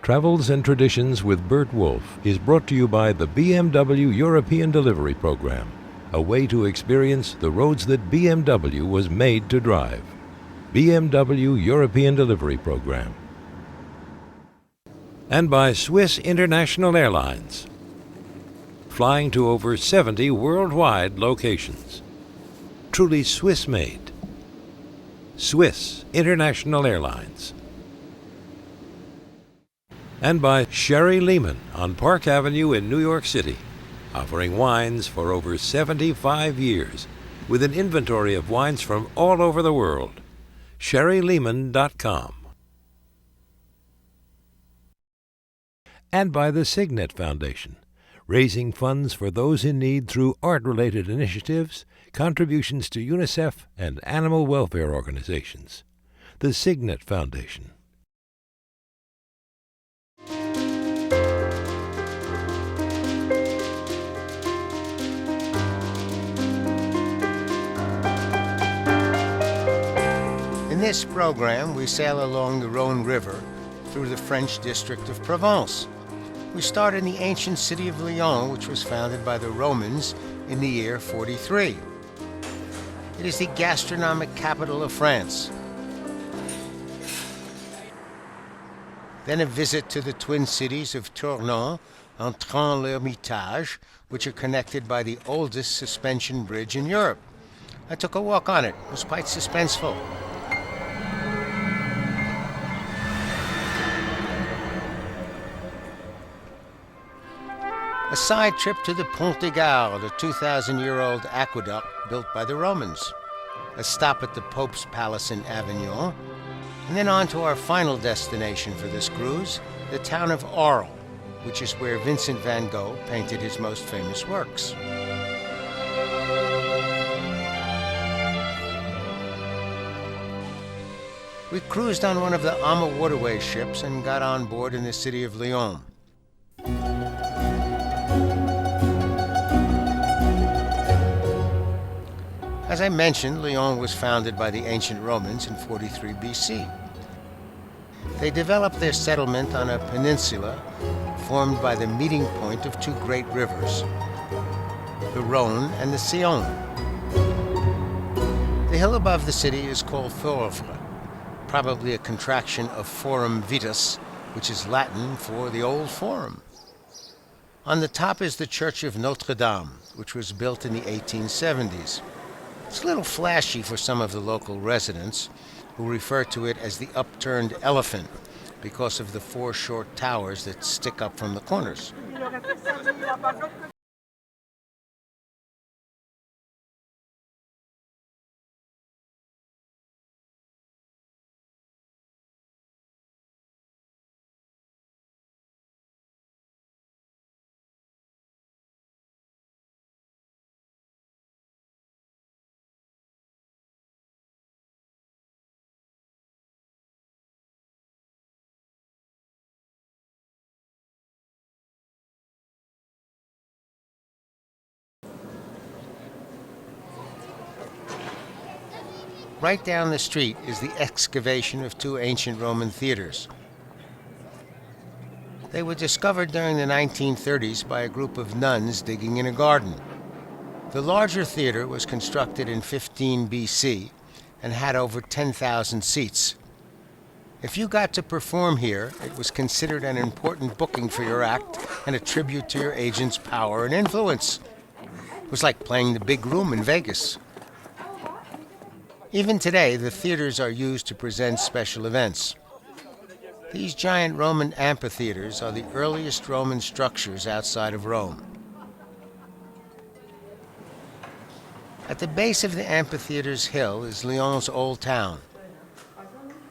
Travels and Traditions with Burt is brought to you by the BMW European Delivery Program, a way to experience the roads that BMW was made to drive. BMW European Delivery Program. And by Swiss International Airlines, flying to over 70 worldwide locations. Truly Swiss-made. Swiss International Airlines. And by Sherry Lehman on Park Avenue in New York City, offering wines for over 75 years, with an inventory of wines from all over the world. SherryLehman.com. And by the Signet Foundation, raising funds for those in need through art-related initiatives, contributions to UNICEF and animal welfare organizations. The Signet Foundation. In this program, we sail along the Rhone River through the French district of Provence. We start in the ancient city of Lyon, which was founded by the Romans in the year 43. It is the gastronomic capital of France. Then a visit to the twin cities of Tournon and Tain L'Hermitage, which are connected by the oldest suspension bridge in Europe. I took a walk on it. It was quite suspenseful. A side trip to the Pont de Gogh, the 2,000-year-old aqueduct built by the Romans. A stop at the Pope's Palace in Avignon. And then on to our final destination for this cruise, the town of Arles, which is where Vincent van Gogh painted his most famous works. We cruised on one of the Ama waterway ships and got on board in the city of Lyon. As I mentioned, Lyon was founded by the ancient Romans in 43 BC. They developed their settlement on a peninsula formed by the meeting point of two great rivers, the Rhone and the Saône. The hill above the city is called Fourvre, probably a contraction of Forum Vitus, which is Latin for the Old Forum. On the top is the Church of Notre Dame, which was built in the 1870s. It's a little flashy for some of the local residents, who refer to it as the upturned elephant because of the four short towers that stick up from the corners. Right down the street is the excavation of two ancient Roman theaters. They were discovered during the 1930s by a group of nuns digging in a garden. The larger theater was constructed in 15 BC and had over 10,000 seats. If you got to perform here, it was considered an important booking for your act and a tribute to your agent's power and influence. It was like playing the big room in Vegas. Even today, the theaters are used to present special events. These giant Roman amphitheaters are the earliest Roman structures outside of Rome. At the base of the amphitheater's hill is Lyon's Old Town.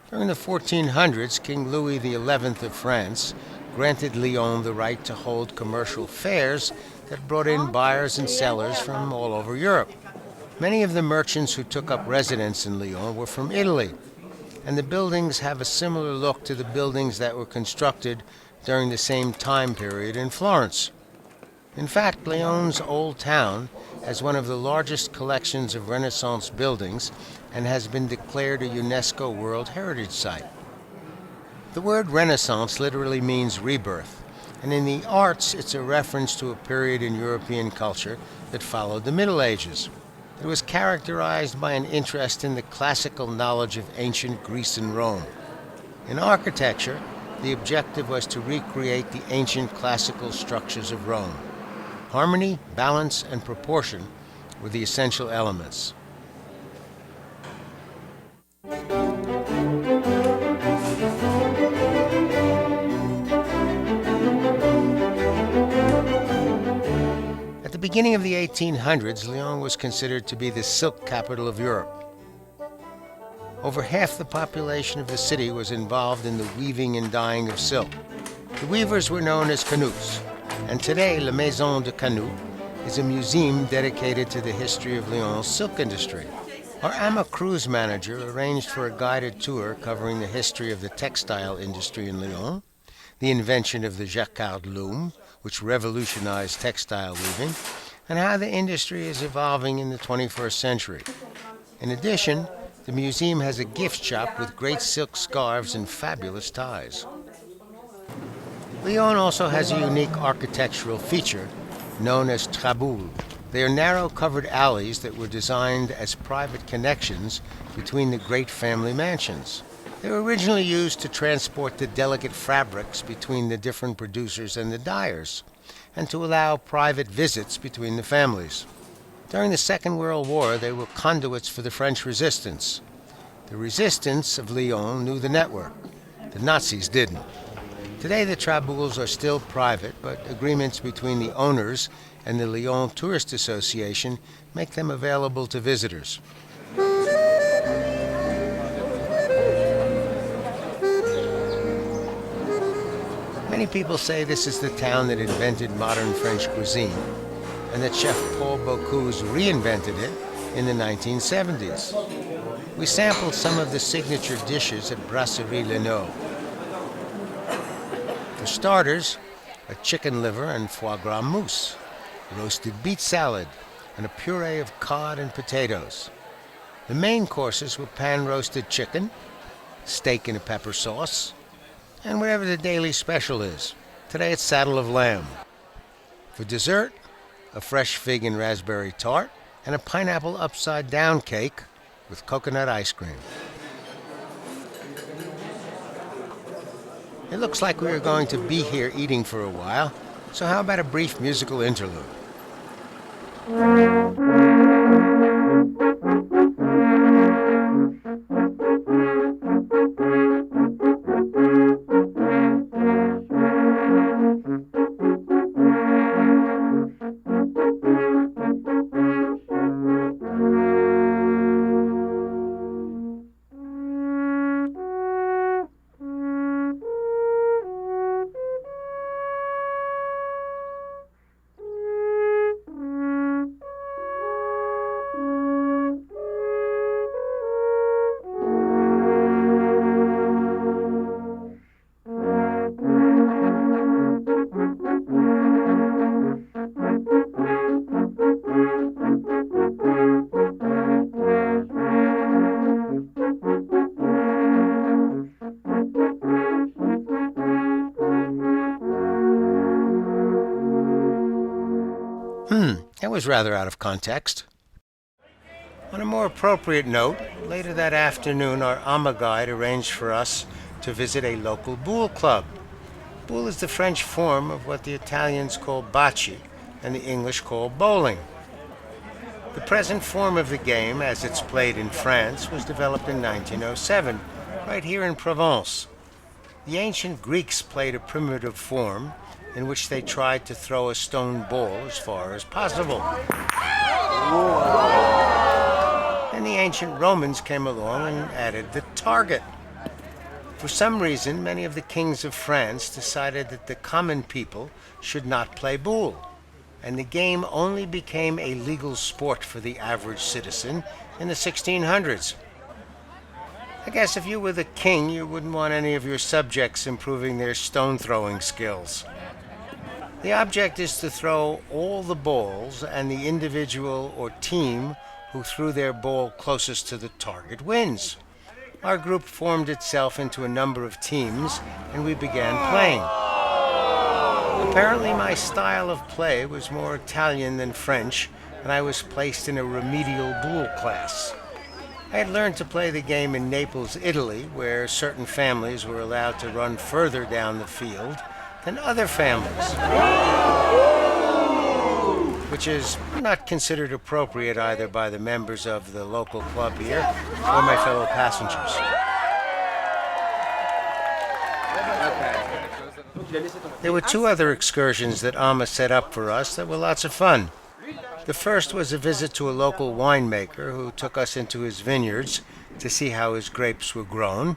During the 1400s, King Louis XI of France granted Lyon the right to hold commercial fairs that brought in buyers and sellers from all over Europe. Many of the merchants who took up residence in Lyon were from Italy, and the buildings have a similar look to the buildings that were constructed during the same time period in Florence. In fact, Lyon's Old Town has one of the largest collections of Renaissance buildings and has been declared a UNESCO World Heritage Site. The word Renaissance literally means rebirth, and in the arts it's a reference to a period in European culture that followed the Middle Ages. It was characterized by an interest in the classical knowledge of ancient Greece and Rome. In architecture, the objective was to recreate the ancient classical structures of Rome. Harmony, balance, and proportion were the essential elements. At the beginning of the 1800s, Lyon was considered to be the silk capital of Europe. Over half the population of the city was involved in the weaving and dyeing of silk. The weavers were known as canuts, and today La Maison de Canut is a museum dedicated to the history of Lyon's silk industry. Our AMA cruise manager arranged for a guided tour covering the history of the textile industry in Lyon, the invention of the jacquard loom, which revolutionized textile weaving, and how the industry is evolving in the 21st century. In addition, the museum has a gift shop with great silk scarves and fabulous ties. Lyon also has a unique architectural feature known as traboules. They are narrow covered alleys that were designed as private connections between the great family mansions. They were originally used to transport the delicate fabrics between the different producers and the dyers, and to allow private visits between the families. During the Second World War, they were conduits for the French resistance. The resistance of Lyon knew the network. The Nazis didn't. Today, the traboules are still private, but agreements between the owners and the Lyon Tourist Association make them available to visitors. Many people say this is the town that invented modern French cuisine, and that Chef Paul Bocuse reinvented it in the 1970s. We sampled some of the signature dishes at Brasserie Leno. For starters, a chicken liver and foie gras mousse, roasted beet salad, and a puree of cod and potatoes. The main courses were pan-roasted chicken, steak in a pepper sauce, and whatever the daily special is. Today it's saddle of lamb. For dessert, a fresh fig and raspberry tart, and a pineapple upside-down cake with coconut ice cream. It looks like we are going to be here eating for a while, so how about a brief musical interlude? That was rather out of context. On a more appropriate note, later that afternoon our AMA guide arranged for us to visit a local boule club. Boule is the French form of what the Italians call bocce and the English call bowling. The present form of the game, as it's played in France, was developed in 1907, right here in Provence. The ancient Greeks played a primitive form in which they tried to throw a stone ball as far as possible. And the ancient Romans came along and added the target. For some reason, many of the kings of France decided that the common people should not play boule, and the game only became a legal sport for the average citizen in the 1600s. I guess if you were the king, you wouldn't want any of your subjects improving their stone-throwing skills. The object is to throw all the balls, and the individual or team who threw their ball closest to the target wins. our group formed itself into a number of teams, and we began playing. Apparently my style of play was more Italian than French, and I was placed in a remedial boule class. I had learned to play the game in Naples, Italy, where certain families were allowed to run further down the field than other families, which is not considered appropriate either by the members of the local club here or my fellow passengers. There were two other excursions that Amma set up for us that were lots of fun. The first was a visit to a local winemaker who took us into his vineyards to see how his grapes were grown,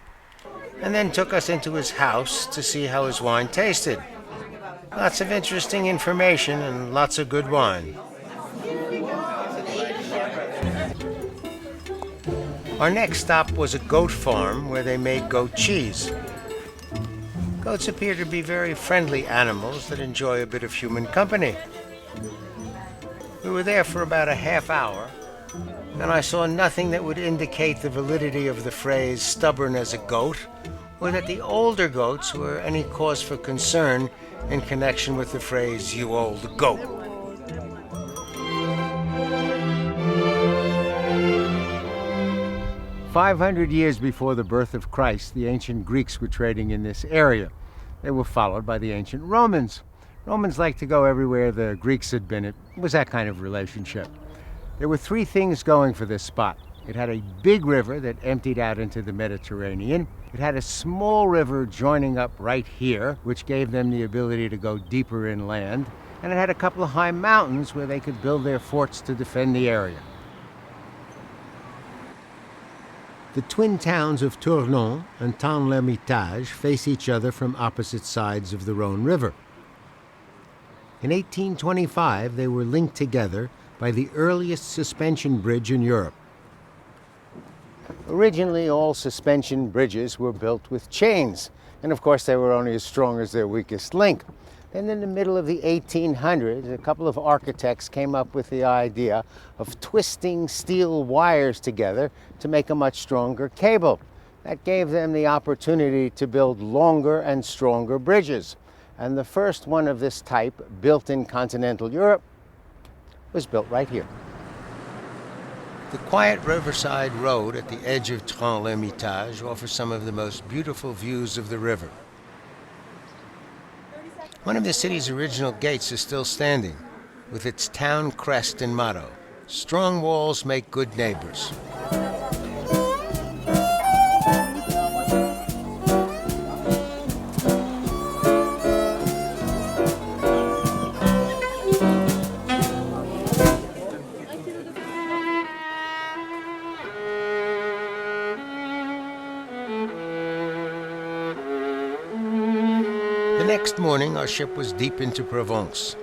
and then took us into his house to see how his wine tasted. Lots of interesting information and lots of good wine. Our next stop was a goat farm where they made goat cheese. Goats appear to be very friendly animals that enjoy a bit of human company. We were there for about a half hour, and I saw nothing that would indicate the validity of the phrase stubborn as a goat, or that the older goats were any cause for concern in connection with the phrase, "you old goat." "500 years before the birth of Christ, the ancient Greeks were trading in this area. They were followed by the ancient Romans. Romans liked to go everywhere the Greeks had been. It was that kind of relationship. There were three things going for this spot. It had a big river that emptied out into the Mediterranean. It had a small river joining up right here, which gave them the ability to go deeper inland. And it had a couple of high mountains where they could build their forts to defend the area. The twin towns of Tournon and Tain L'Hermitage face each other from opposite sides of the Rhone River. In 1825, they were linked together by the earliest suspension bridge in Europe. Originally, all suspension bridges were built with chains, and of course they were only as strong as their weakest link. Then in the middle of the 1800s, a couple of architects came up with the idea of twisting steel wires together to make a much stronger cable. That gave them the opportunity to build longer and stronger bridges. And the first one of this type, built in continental Europe, was built right here. The quiet riverside road at the edge of Tournon and L'Hermitage offers some of the most beautiful views of the river. One of the city's original gates is still standing, with its town crest and motto, "Strong walls make good neighbors." The next morning, our ship was deep into Provence.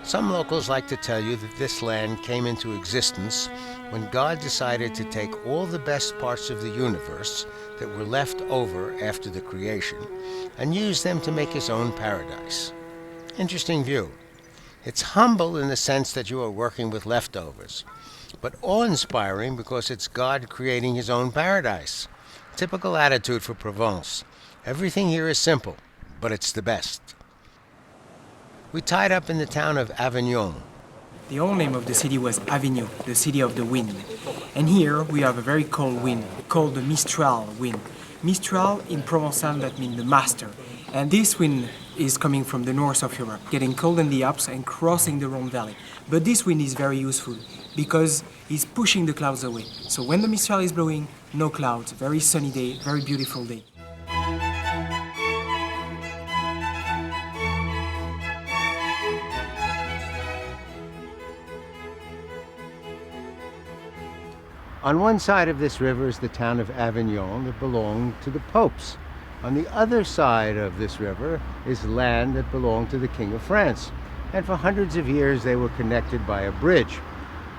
Some locals like to tell you that this land came into existence when God decided to take all the best parts of the universe that were left over after the creation and use them to make his own paradise. Interesting view. It's humble in the sense that you are working with leftovers, but awe-inspiring because it's God creating his own paradise. Typical attitude for Provence. Everything here is simple, but it's the best. We tied up in the town of Avignon. The old name of the city was Avignon, the city of the wind. And here we have a very cold wind, called the Mistral wind. Mistral in Provençal, that means the master. And this wind is coming from the north of Europe, getting cold in the Alps and crossing the Rhone Valley. But this wind is very useful because it's pushing the clouds away. So when the Mistral is blowing, no clouds, very sunny day, very beautiful day. On one side of this river is the town of Avignon that belonged to the popes. On the other side of this river is land that belonged to the King of France. And for hundreds of years they were connected by a bridge.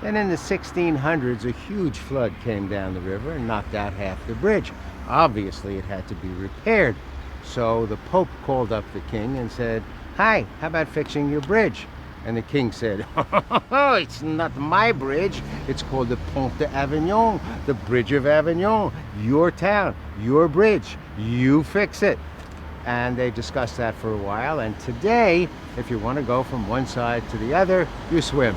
Then in the 1600s, a huge flood came down the river and knocked out half the bridge. Obviously it had to be repaired. So the Pope called up the king and said, "Hi, how about fixing your bridge?" And the king said, "Oh, it's not my bridge. It's called the Pont d'Avignon, the Bridge of Avignon. Your town, your bridge. You fix it." And they discussed that for a while. And today, if you want to go from one side to the other, you swim.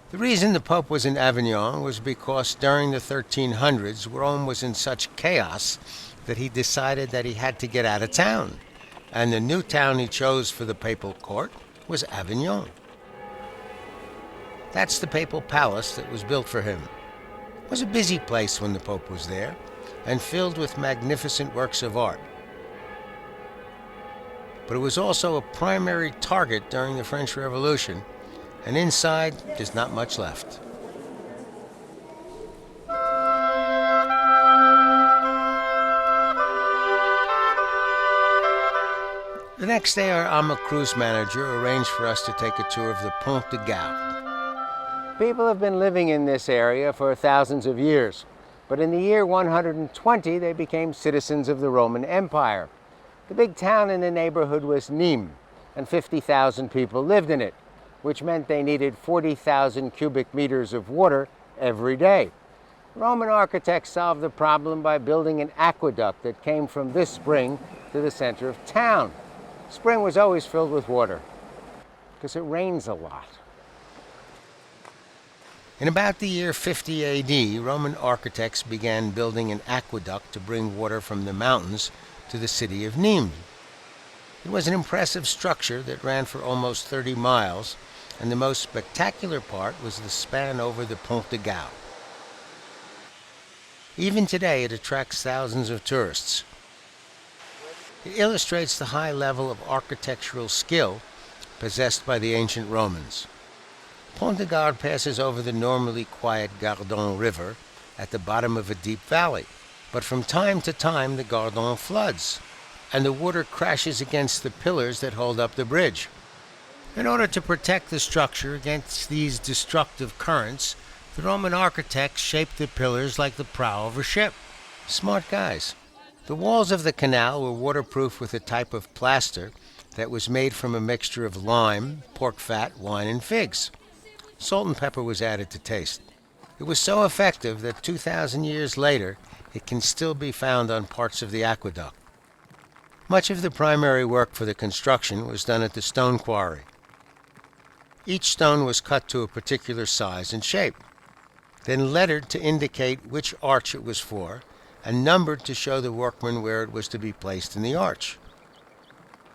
The reason the Pope was in Avignon was because during the 1300s, Rome was in such chaos that he decided that he had to get out of town. And the new town he chose for the papal court was Avignon. That's the papal palace that was built for him. It was a busy place when the Pope was there, and filled with magnificent works of art. But it was also a primary target during the French Revolution, and inside there's not much left. The next day, our AMA cruise manager arranged for us to take a tour of the Pont de Gogh. People have been living in this area for thousands of years, but in the year 120, they became citizens of the Roman Empire. The big town in the neighborhood was Nîmes, and 50,000 people lived in it, which meant they needed 40,000 cubic meters of water every day. Roman architects solved the problem by building an aqueduct that came from this spring to the center of town. Spring was always filled with water, because it rains a lot. In about the year 50 AD, Roman architects began building an aqueduct to bring water from the mountains to the city of Nîmes. It was an impressive structure that ran for almost 30 miles, and the most spectacular part was the span over the Pont de Gogh. Even today, it attracts thousands of tourists. It illustrates the high level of architectural skill possessed by the ancient Romans. Pont de Gogh passes over the normally quiet Gardon River at the bottom of a deep valley, but from time to time the Gardon floods, and the water crashes against the pillars that hold up the bridge. In order to protect the structure against these destructive currents, the Roman architects shaped the pillars like the prow of a ship. Smart guys. The walls of the canal were waterproof with a type of plaster that was made from a mixture of lime, pork fat, wine, and figs. Salt and pepper was added to taste. It was so effective that 2,000 years later, it can still be found on parts of the aqueduct. Much of the primary work for the construction was done at the stone quarry. Each stone was cut to a particular size and shape, then lettered to indicate which arch it was for, and numbered to show the workman where it was to be placed in the arch.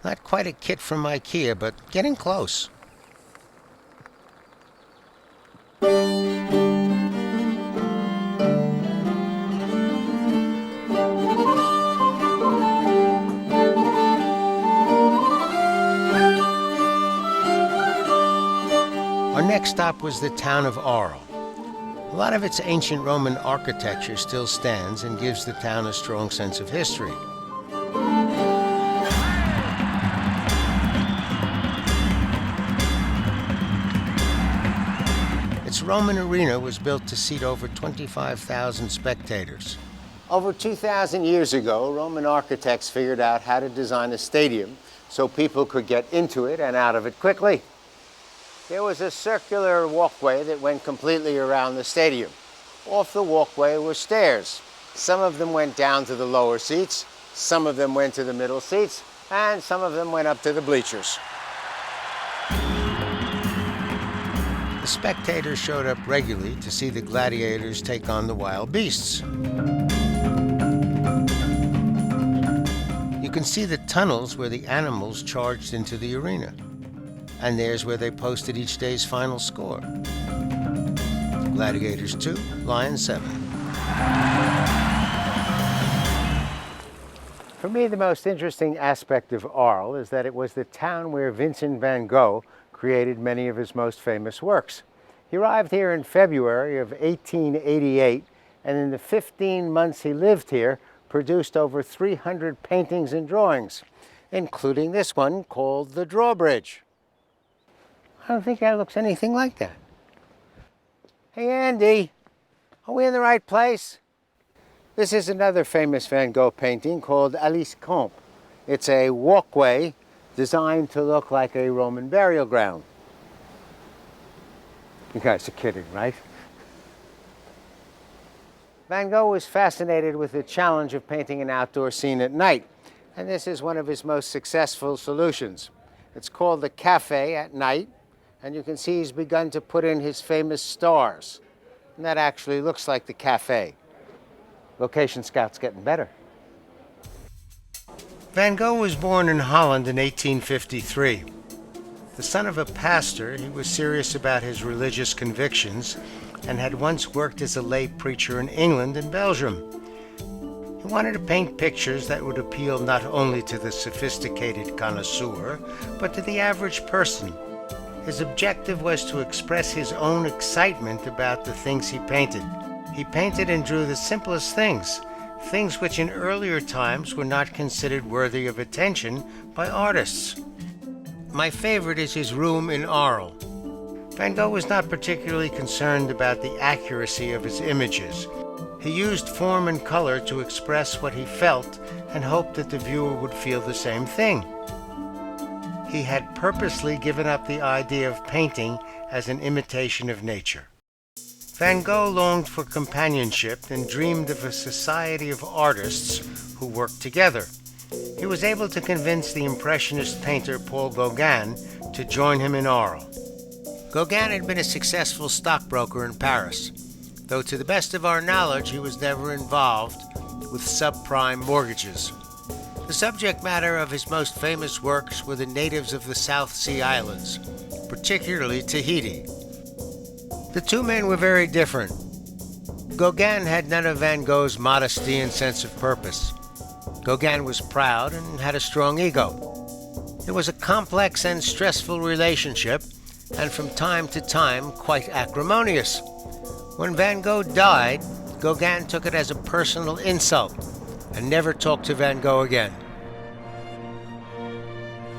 Not quite a kit from IKEA, but getting close. Our next stop was the town of Arles. A lot of its ancient Roman architecture still stands and gives the town a strong sense of history. Its Roman arena was built to seat over 25,000 spectators. Over 2,000 years ago, Roman architects figured out how to design a stadium so people could get into it and out of it quickly. There was a circular walkway that went completely around the stadium. Off the walkway were stairs. Some of them went down to the lower seats, some of them went to the middle seats, and some of them went up to the bleachers. The spectators showed up regularly to see the gladiators take on the wild beasts. You can see the tunnels where the animals charged into the arena. And there's where they posted each day's final score. Gladiators 2, Lions 7. For me, the most interesting aspect of Arles is that it was the town where Vincent van Gogh created many of his most famous works. He arrived here in February of 1888, and in the 15 months he lived here, produced over 300 paintings and drawings, including this one called the Drawbridge. I don't think that looks anything like that. Hey, Andy, are we in the right place? This is another famous Van Gogh painting called Alice Comte. It's a walkway designed to look like a Roman burial ground. You guys are kidding, right? Van Gogh was fascinated with the challenge of painting an outdoor scene at night, and this is one of his most successful solutions. It's called the Café at night, and you can see he's begun to put in his famous stars. And that actually looks like the café. Location scout's getting better. Van Gogh was born in Holland in 1853. The son of a pastor, he was serious about his religious convictions and had once worked as a lay preacher in England and Belgium. He wanted to paint pictures that would appeal not only to the sophisticated connoisseur, but to the average person. His objective was to express his own excitement about the things he painted. He painted and drew the simplest things, things which in earlier times were not considered worthy of attention by artists. My favorite is his room in Arles. Van Gogh was not particularly concerned about the accuracy of his images. He used form and color to express what he felt and hoped that the viewer would feel the same thing. He had purposely given up the idea of painting as an imitation of nature. Van Gogh longed for companionship and dreamed of a society of artists who worked together. He was able to convince the Impressionist painter Paul Gauguin to join him in Arles. Gauguin had been a successful stockbroker in Paris, though to the best of our knowledge he was never involved with subprime mortgages. The subject matter of his most famous works were the natives of the South Sea Islands, particularly Tahiti. The two men were very different. Gauguin had none of Van Gogh's modesty and sense of purpose. Gauguin was proud and had a strong ego. It was a complex and stressful relationship, and from time to time quite acrimonious. When Van Gogh died, Gauguin took it as a personal insult and never talked to Van Gogh again.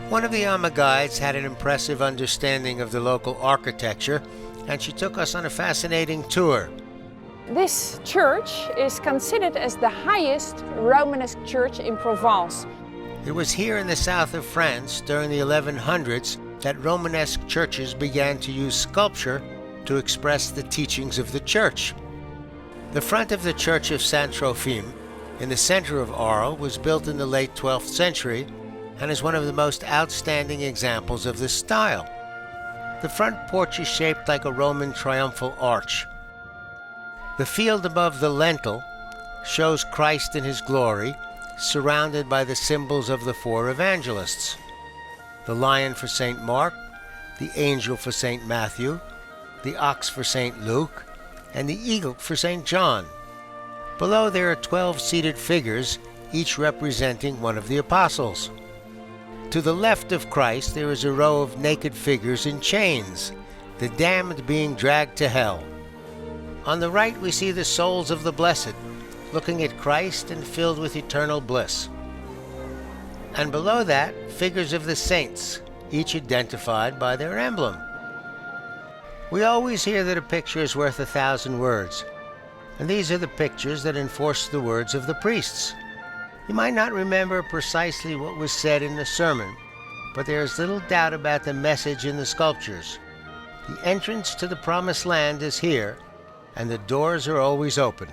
One of the Ama guides had an impressive understanding of the local architecture, and she took us on a fascinating tour. This church is considered as the highest Romanesque church in Provence. It was here in the south of France during the 1100s that Romanesque churches began to use sculpture to express the teachings of the church. The front of the church of Saint-Trophime, in the center of Arles, was built in the late 12th century and is one of the most outstanding examples of this style. The front porch is shaped like a Roman triumphal arch. The field above the lintel shows Christ in his glory, surrounded by the symbols of the four evangelists: the lion for St. Mark, the angel for St. Matthew, the ox for St. Luke, and the eagle for St. John. Below there are 12 seated figures, each representing one of the apostles. To the left of Christ there is a row of naked figures in chains, the damned being dragged to hell. On the right we see the souls of the blessed, looking at Christ and filled with eternal bliss. And below that, figures of the saints, each identified by their emblem. We always hear that a picture is worth 1,000 words, and these are the pictures that enforce the words of the priests. You might not remember precisely what was said in the sermon, but there is little doubt about the message in the sculptures. The entrance to the promised land is here, and the doors are always open.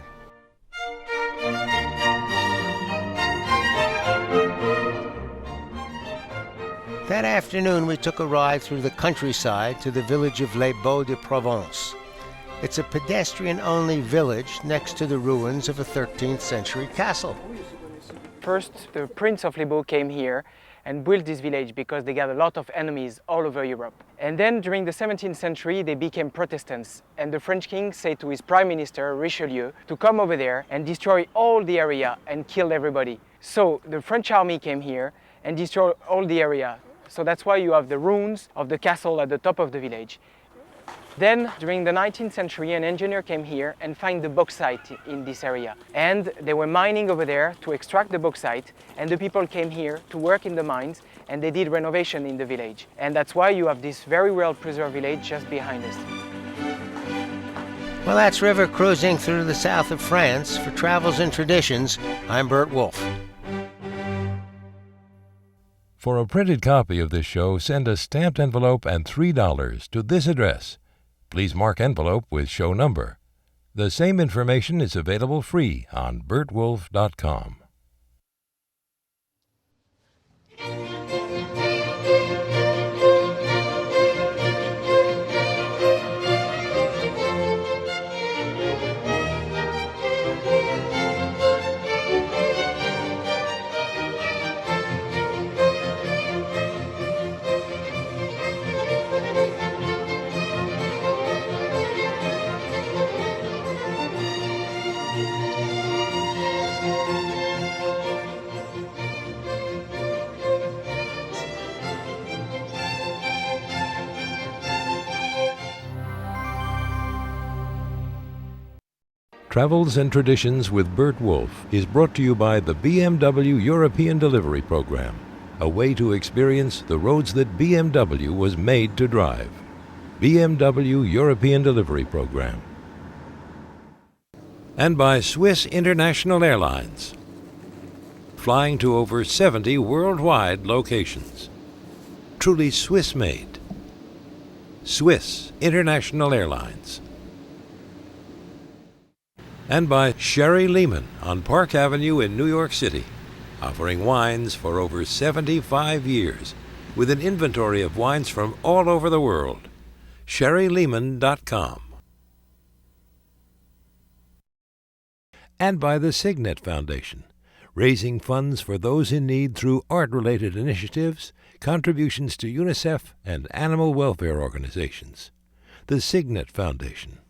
That afternoon we took a ride through the countryside to the village of Les Baux-de-Provence. It's a pedestrian-only village next to the ruins of a 13th century castle. First, the Prince of Les Baux came here and built this village because they got a lot of enemies all over Europe. And then during the 17th century they became Protestants, and the French king said to his prime minister Richelieu to come over there and destroy all the area and kill everybody. So the French army came here and destroyed all the area. So that's why you have the ruins of the castle at the top of the village. Then, during the 19th century, an engineer came here and found the bauxite in this area. And they were mining over there to extract the bauxite, and the people came here to work in the mines, and they did renovation in the village. And that's why you have this very well-preserved village just behind us. Well, that's river cruising through the south of France. For Travels and Traditions, I'm Burt Wolfe. For a printed copy of this show, send a stamped envelope and $3 to this address. Please mark envelope with show number. The same information is available free on burtwolf.com. Travels and Traditions with Burt Wolf is brought to you by the BMW European Delivery Program, a way to experience the roads that BMW was made to drive. BMW European Delivery Program. And by Swiss International Airlines, flying to over 70 worldwide locations. Truly Swiss-made. Swiss International Airlines. And by Sherry Lehman on Park Avenue in New York City, offering wines for over 75 years, with an inventory of wines from all over the world. SherryLehman.com. And by the Signet Foundation, raising funds for those in need through art-related initiatives, contributions to UNICEF and animal welfare organizations. The Signet Foundation.